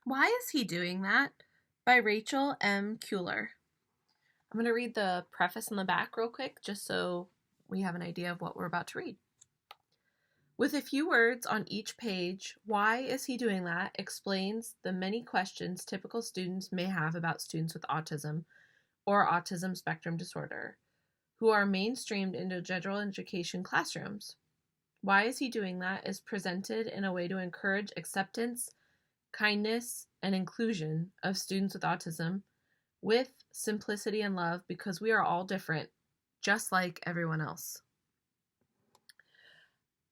Why is he doing that? By Rachael M. Cuellar. I'm going to read the preface in the back real quick just so we have an idea of what we're about to read. With a few words on each page, Why is he doing that? Explains the many questions typical students may have about students with autism or autism spectrum disorder who are mainstreamed into general education classrooms. Why is he doing that? Is presented in a way to encourage acceptance, kindness, and inclusion of students with autism with simplicity and love because we are all different, just like everyone else.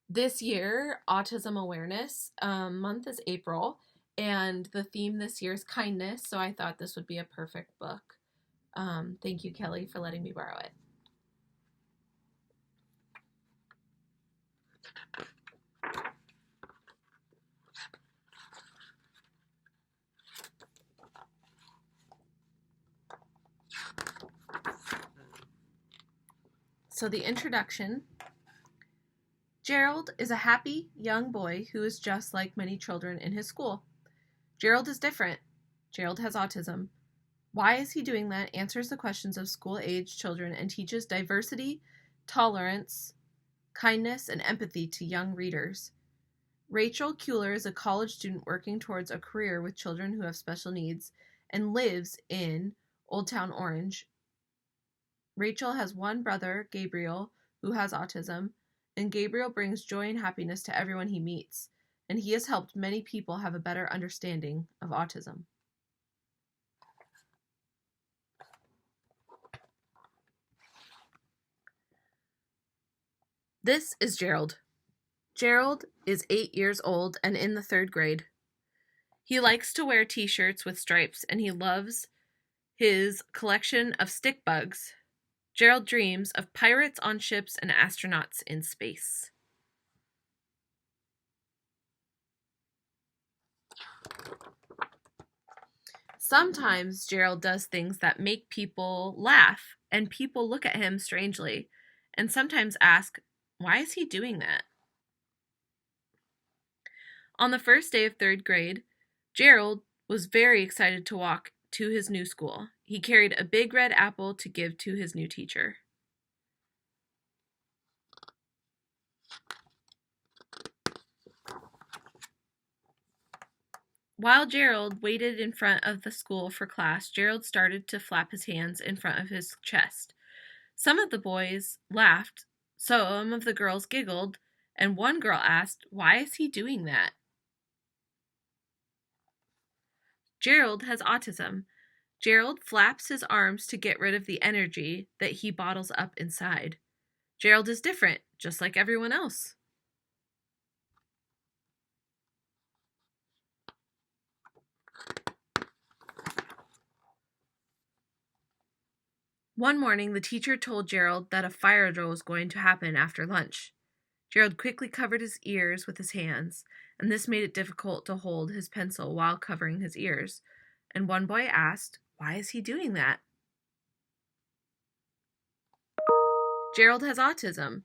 This year, Autism Awareness Month is April, and the theme this year is kindness, so I thought this would be a perfect book. Thank you, Kelly, for letting me borrow it. So the introduction. Gerald is a happy young boy who is just like many children in his school. Gerald is different. Gerald has autism. Why is he doing that? Answers the questions of school-age children and teaches diversity, tolerance, kindness, and empathy to young readers. Rachael Cuellar is a college student working towards a career with children who have special needs and lives in Old Town Orange. Rachael has one brother, Gabriel, who has autism, and Gabriel brings joy and happiness to everyone he meets, and he has helped many people have a better understanding of autism. This is Gerald. Gerald is 8 years old and in the 3rd grade. He likes to wear t-shirts with stripes, and he loves his collection of stick bugs. Gerald dreams of pirates on ships and astronauts in space. Sometimes Gerald does things that make people laugh, and people look at him strangely, and sometimes ask, why is he doing that? On the first day of 3rd grade, Gerald was very excited to walk to his new school. He carried a big red apple to give to his new teacher. While Gerald waited in front of the school for class, Gerald started to flap his hands in front of his chest. Some of the boys laughed, some of the girls giggled, and one girl asked, why is he doing that? Gerald has autism. Gerald flaps his arms to get rid of the energy that he bottles up inside. Gerald is different, just like everyone else. One morning, the teacher told Gerald that a fire drill was going to happen after lunch. Gerald quickly covered his ears with his hands, and this made it difficult to hold his pencil while covering his ears. And one boy asked, why is he doing that? Gerald has autism.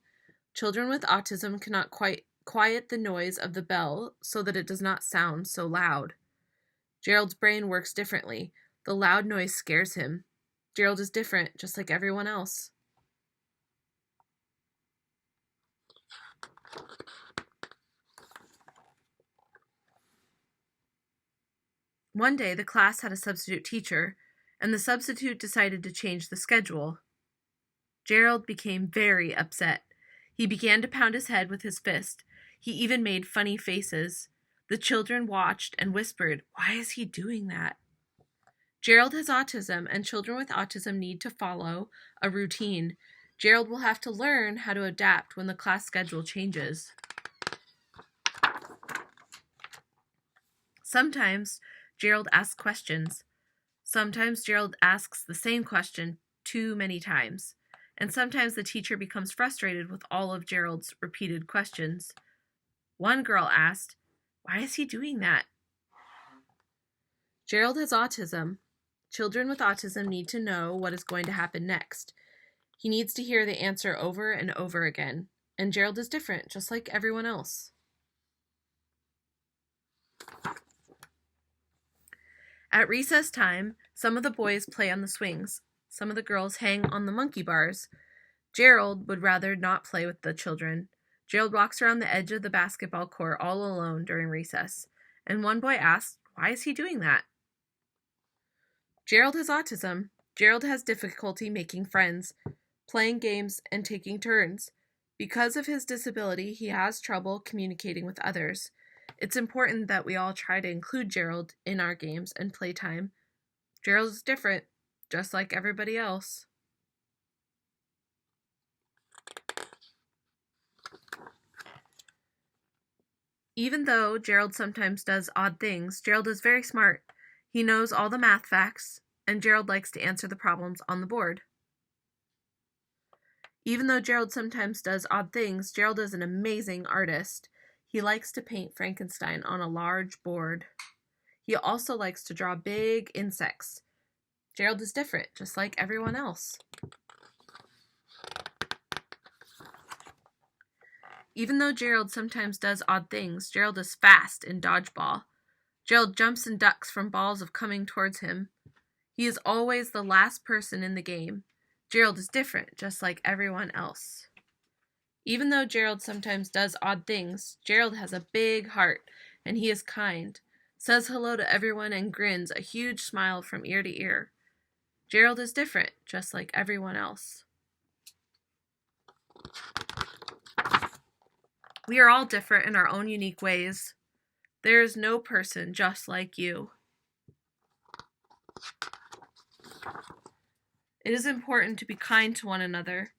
Children with autism cannot quite quiet the noise of the bell so that it does not sound so loud. Gerald's brain works differently. The loud noise scares him. Gerald is different, just like everyone else. One day, the class had a substitute teacher, and the substitute decided to change the schedule. Gerald became very upset. He began to pound his head with his fist. He even made funny faces. The children watched and whispered, why is he doing that? Gerald has autism, and children with autism need to follow a routine. Gerald will have to learn how to adapt when the class schedule changes. Sometimes Gerald asks questions. Sometimes Gerald asks the same question too many times. And sometimes the teacher becomes frustrated with all of Gerald's repeated questions. One girl asked, why is he doing that? Gerald has autism. Children with autism need to know what is going to happen next. He needs to hear the answer over and over again. And Gerald is different, just like everyone else. At recess time, some of the boys play on the swings. Some of the girls hang on the monkey bars. Gerald would rather not play with the children. Gerald walks around the edge of the basketball court all alone during recess, and one boy asks, why is he doing that? Gerald has autism. Gerald has difficulty making friends, playing games, and taking turns. Because of his disability, he has trouble communicating with others. It's important that we all try to include Gerald in our games and playtime. Gerald is different, just like everybody else. Even though Gerald sometimes does odd things, Gerald is very smart. He knows all the math facts, and Gerald likes to answer the problems on the board. Even though Gerald sometimes does odd things, Gerald is an amazing artist. He likes to paint Frankenstein on a large board. He also likes to draw big insects. Gerald is different, just like everyone else. Even though Gerald sometimes does odd things, Gerald is fast in dodgeball. Gerald jumps and ducks from balls coming towards him. He is always the last person in the game. Gerald is different, just like everyone else. Even though Gerald sometimes does odd things, Gerald has a big heart, and he is kind, says hello to everyone and grins a huge smile from ear to ear. Gerald is different, just like everyone else. We are all different in our own unique ways. There is no person just like you. It is important to be kind to one another.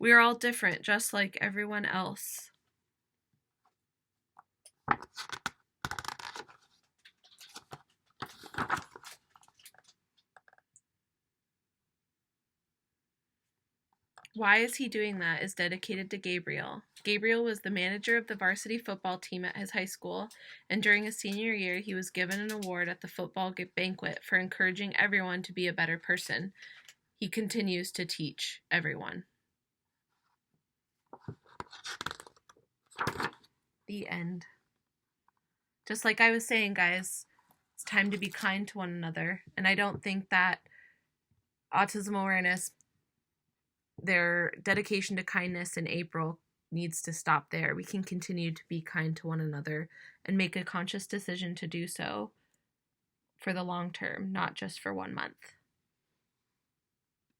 We are all different, just like everyone else. Why Is He Doing That is dedicated to Gabriel. Gabriel was the manager of the varsity football team at his high school, and during his senior year, he was given an award at the football banquet for encouraging everyone to be a better person. He continues to teach everyone. The end. Just like I was saying, guys, it's time to be kind to one another, and I don't think that autism awareness, their dedication to kindness in April, needs to stop there. We can continue to be kind to one another and make a conscious decision to do so for the long term, not just for 1 month.